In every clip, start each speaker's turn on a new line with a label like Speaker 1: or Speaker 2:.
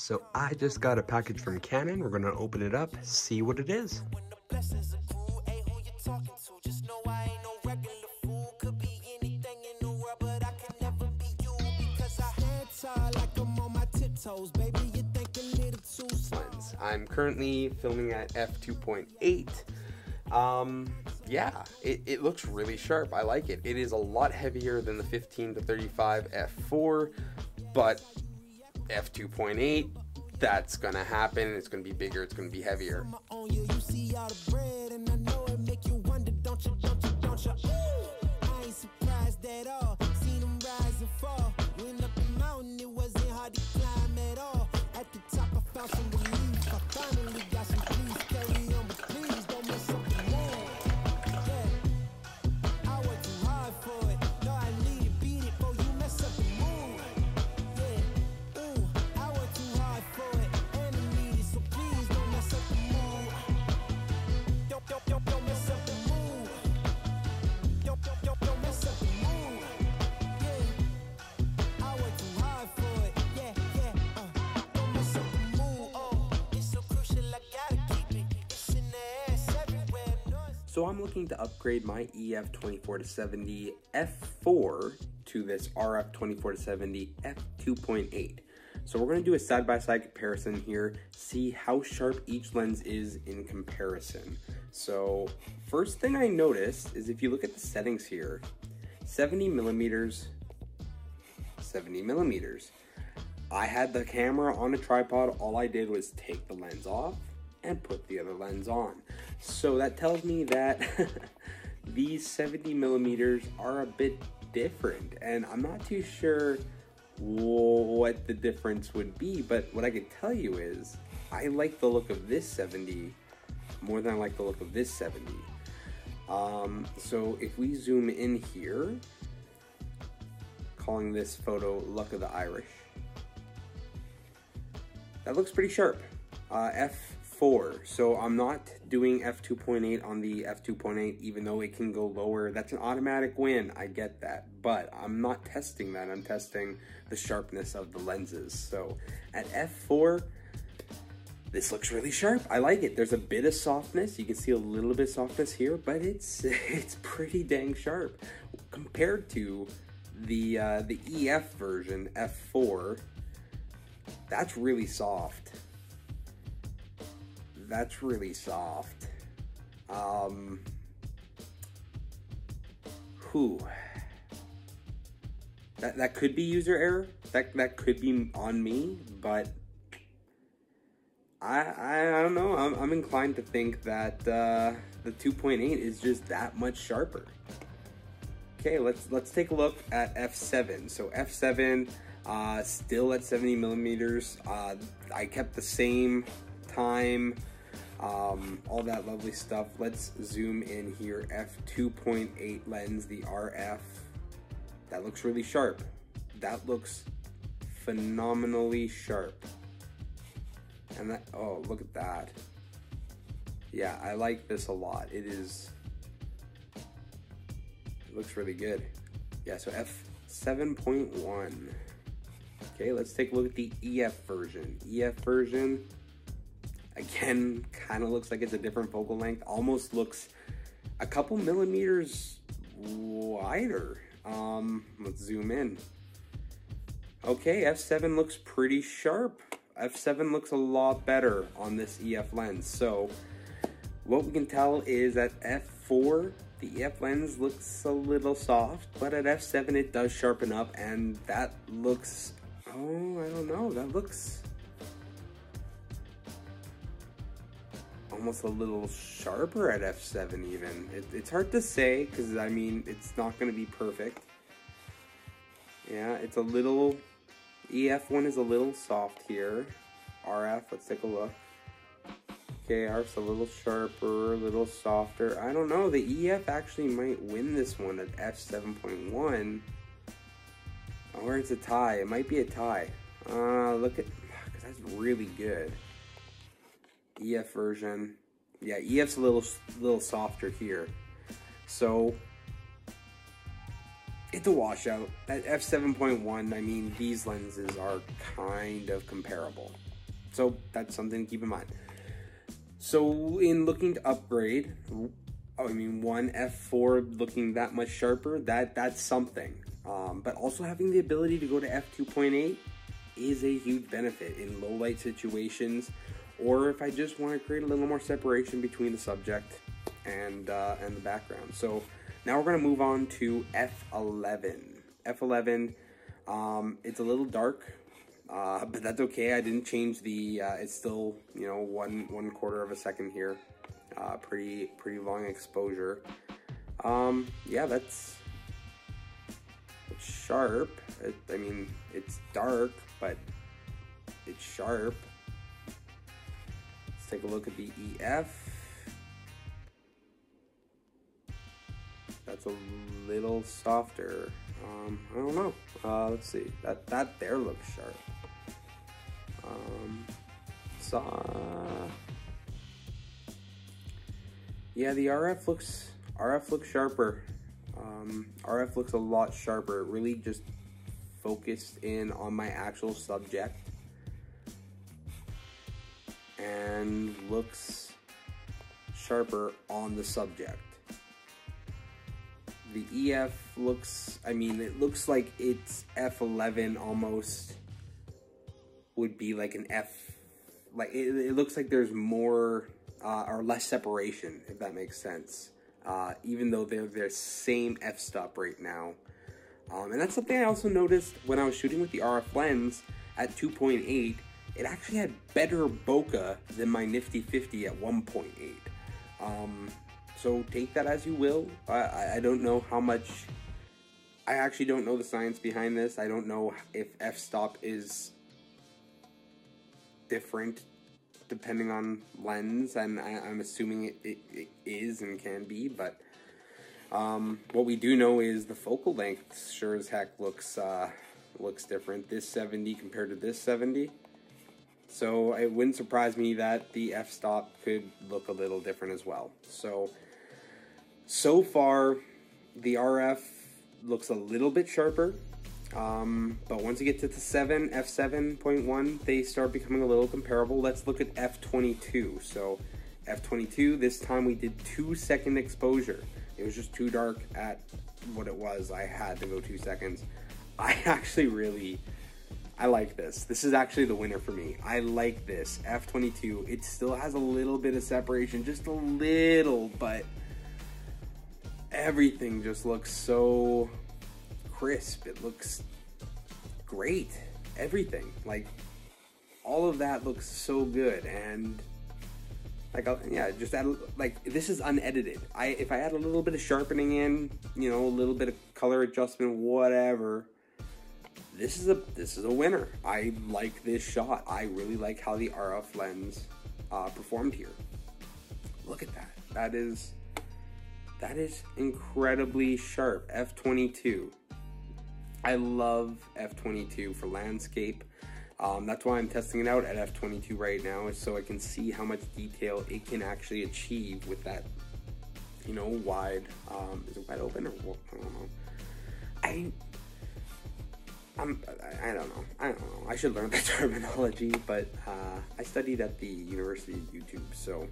Speaker 1: So I just got a package from Canon. We're gonna open it up, see what it is. I'm currently filming at f2.8. Yeah, it looks really sharp. I like it. It is a lot heavier than the 15 to 35 f4, but f2.8, that's gonna happen. It's gonna be bigger, it's gonna be heavier. So I'm looking to upgrade my EF24-70 f4 to this RF24-70 f2.8. So we're going to do a side-by-side comparison here, see how sharp each lens is in comparison. So first thing I noticed is if you look at the settings here, 70 millimeters. I had the camera on a tripod. All I did was take the lens off and put the other lens on. So that tells me that these 70 millimeters are a bit different, and I'm not too sure what the difference would be, but what I can tell you is I like the look of this 70 more than I like the look of this 70. So if we zoom in here, calling this photo Luck of the Irish, that looks pretty sharp. F4, so I'm not doing f2.8 on the f2.8, even though it can go lower. That's an automatic win, I get that, but I'm not testing that. I'm testing the sharpness of the lenses. So at f4, this looks really sharp. I like it. There's a bit of softness. You can see a little bit of softness here, but it's pretty dang sharp compared to the EF version, f4. That's really soft. That's really soft. That could be user error. That could be on me, but I don't know. I'm inclined to think that the 2.8 is just that much sharper. Okay, let's take a look at f7. So f7, still at 70 millimeters. I kept the same time. All that lovely stuff. Let's zoom in here. f2.8 lens, the RF. That looks really sharp. That looks phenomenally sharp. And that, oh, look at that. Yeah, I like this a lot. It looks really good. Yeah, so f7.1. Okay, let's take a look at the EF version. EF version, again, kind of looks like it's a different focal length. Almost looks a couple millimeters wider. Let's zoom in. Okay, f7 looks pretty sharp. f7 looks a lot better on this EF lens. So what we can tell is at f4, the EF lens looks a little soft, but at f7 it does sharpen up, and that looks, oh, I don't know, that looks almost a little sharper at f7 even. It's hard to say, because I mean, it's not going to be perfect. Yeah, it's a little, EF1 is a little soft here. RF, let's take a look. Okay, RF's a little sharper, a little softer. I don't know, the EF actually might win this one at f7.1. Or it's a tie, it might be a tie. Look at, because that's really good. EF version, yeah, EF's a little softer here. So it's a washout. At f7.1, I mean, these lenses are kind of comparable. So that's something to keep in mind. So in looking to upgrade, I mean, one f4 looking that much sharper, that's something. But also having the ability to go to f2.8 is a huge benefit in low light situations, or if I just want to create a little more separation between the subject and the background. So now we're going to move on to f11. f11, it's a little dark, but that's okay. I didn't change the, it's still, you know, one quarter of a second here. Pretty long exposure. Yeah, it's sharp. I mean, it's dark, but it's sharp. Let's take a look at the EF. That's a little softer. I don't know. Let's see. That there looks sharp. Yeah, the RF looks sharper. RF looks a lot sharper. It really just focused in on my actual subject and looks sharper on the subject. The EF looks, I mean, it looks like it's F11 almost would be like an F, like it looks like there's more or less separation, if that makes sense. Even though they're the same f-stop right now. And that's something I also noticed when I was shooting with the RF lens at 2.8. It actually had better bokeh than my nifty 50 at 1.8. So take that as you will. I don't know how much, I actually don't know the science behind this. I don't know if f-stop is different depending on lens, and I'm assuming it is and can be, but what we do know is the focal length sure as heck looks different. This 70 compared to this 70. So it wouldn't surprise me that the f-stop could look a little different as well. So far, the RF looks a little bit sharper. But once you get to the f7.1, they start becoming a little comparable. Let's look at f22. So f22, this time we did 2-second exposure. It was just too dark at what it was. I had to go 2 seconds. I like this. This is actually the winner for me. I like this. f22, it still has a little bit of separation, just a little, but everything just looks so crisp. It looks great. Everything, like all of that looks so good. And like, yeah, just add, like, this is unedited. If I add a little bit of sharpening in, you know, a little bit of color adjustment, whatever, this is a winner. I like this shot. I really like how the RF lens performed here. Look at that. That is incredibly sharp. f22. I love f22 for landscape. That's why I'm testing it out at f22 right now, is so I can see how much detail it can actually achieve with that, you know, wide. Is it wide open or what? I don't know. I don't know. I should learn that terminology, but I studied at the University of YouTube, so.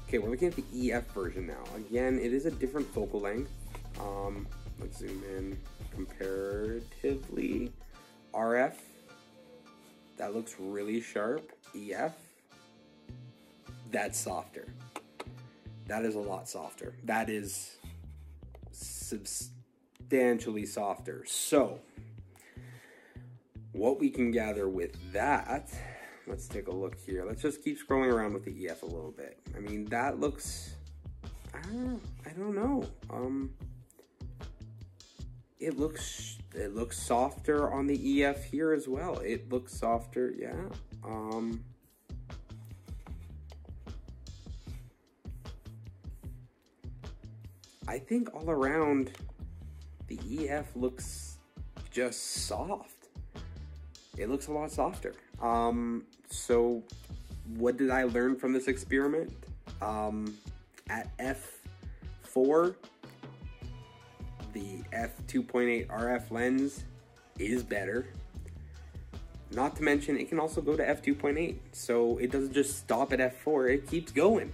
Speaker 1: Okay, we're looking at the EF version now. Again, it is a different focal length. Let's zoom in. Comparatively, RF, that looks really sharp. EF, that's softer. That is a lot softer. That is substantially softer. So, what we can gather with that, let's take a look here. Let's just keep scrolling around with the EF a little bit. I mean, that looks, I don't know. It looks softer on the EF here as well. It looks softer, yeah. I think all around the EF looks just soft. It looks a lot softer. So what did I learn from this experiment? At f4, the f2.8 RF lens is better. Not to mention, it can also go to f2.8, so it doesn't just stop at f4, it keeps going.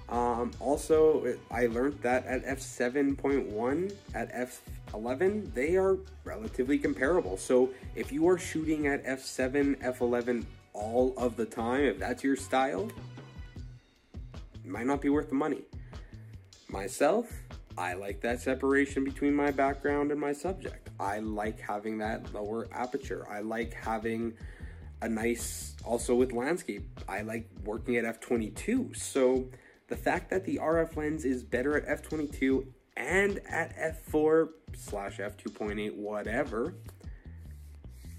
Speaker 1: Also, I learned that at f7.1, at f11, they are relatively comparable. So if you are shooting at f7, f11 all of the time, if that's your style, it might not be worth the money. Myself, I like that separation between my background and my subject. I like having that lower aperture. I like having a nice, also with landscape, I like working at f22. So the fact that the RF lens is better at f22 and at f4/f2.8, whatever,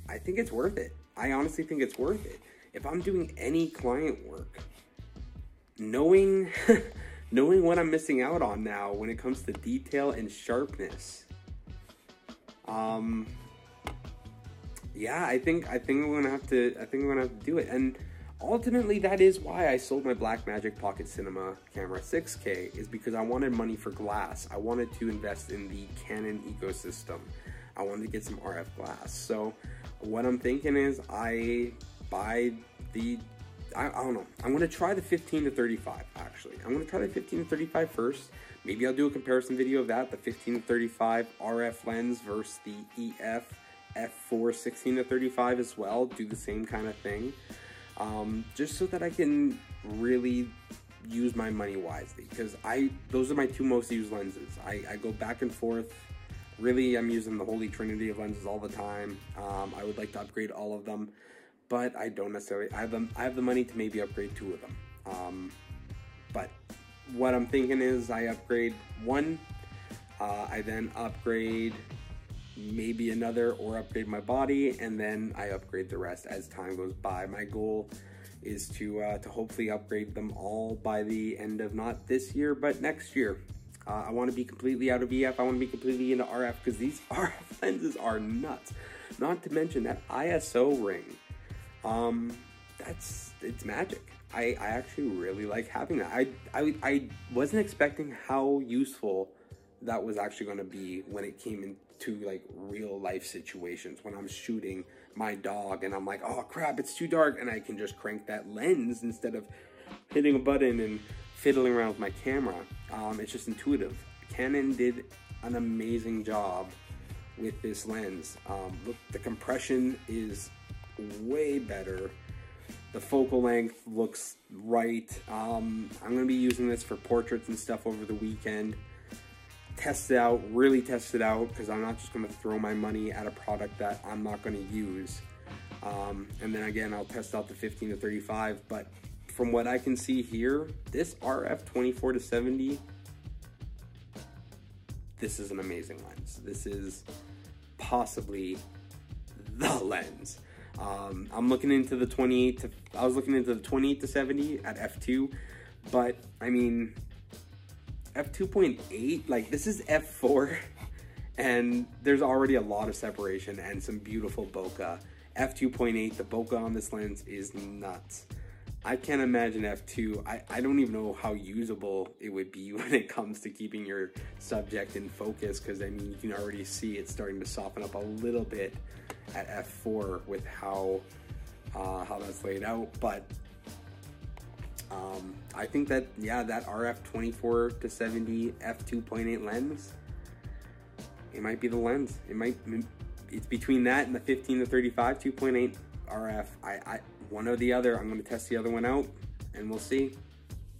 Speaker 1: I think it's worth it. I honestly think it's worth it. If I'm doing any client work, knowing knowing what I'm missing out on now when it comes to detail and sharpness, yeah, I think I'm gonna have to do it. And ultimately, that is why I sold my Blackmagic Pocket Cinema Camera 6K, is because I wanted money for glass. I wanted to invest in the Canon ecosystem. I wanted to get some RF glass. So what I'm thinking is I buy the, I don't know, I'm gonna try the 15 to 35 actually. I'm gonna try the 15 to 35 first. Maybe I'll do a comparison video of that, the 15 to 35 RF lens versus the EF f4 16 to 35 as well. Do the same kind of thing. Just so that I can really use my money wisely, because those are my two most used lenses. I go back and forth. Really, I'm using the holy trinity of lenses all the time. I would like to upgrade all of them, but I don't necessarily. I have the money to maybe upgrade two of them. But what I'm thinking is I upgrade one, I then upgrade maybe another, or upgrade my body, and then I upgrade the rest as time goes by. My goal is to hopefully upgrade them all by the end of not this year, but next year. I want to be completely out of EF. I want to be completely into RF, because these RF lenses are nuts. Not to mention that ISO ring. It's magic. I actually really like having that. I wasn't expecting how useful that was actually going to be when it came into like real life situations, when I'm shooting my dog and I'm like, oh crap, it's too dark, and I can just crank that lens instead of hitting a button and fiddling around with my camera. It's just intuitive. Canon did an amazing job with this lens. Look, the compression is way better. The focal length looks right. I'm gonna be using this for portraits and stuff over the weekend. Test it out, really test it out, because I'm not just going to throw my money at a product that I'm not going to use. And then again, I'll test out the 15 to 35, but from what I can see here, this RF 24 to 70, this is an amazing lens. This is possibly the lens. I'm looking into the 28 to, I was looking into the 28 to 70 at f2, but I mean, f2.8, like this is f4, and there's already a lot of separation and some beautiful bokeh. f2.8, the bokeh on this lens is nuts. I can't imagine f2. I don't even know how usable it would be when it comes to keeping your subject in focus, because I mean, you can already see it's starting to soften up a little bit at f4 with how that's laid out. But I think that, yeah, that RF 24 to 70 f2.8 lens, it might be the lens. It's between that and the 15 to 35 2.8 RF. One or the other. I'm going to test the other one out, and we'll see.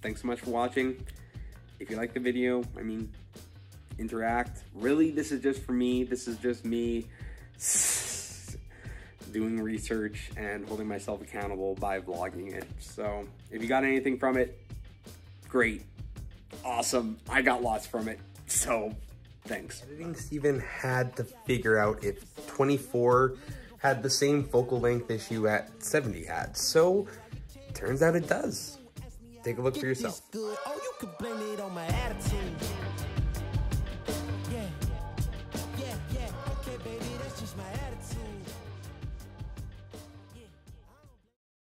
Speaker 1: Thanks so much for watching. If you like the video, I mean, interact. Really, this is just for me. This is just me doing research and holding myself accountable by vlogging it. So if you got anything from it, great, awesome. I got lots from it, so thanks. Editing Steven had to figure out if 24 had the same focal length issue at 70 had, so turns out it does. Take a look for yourself.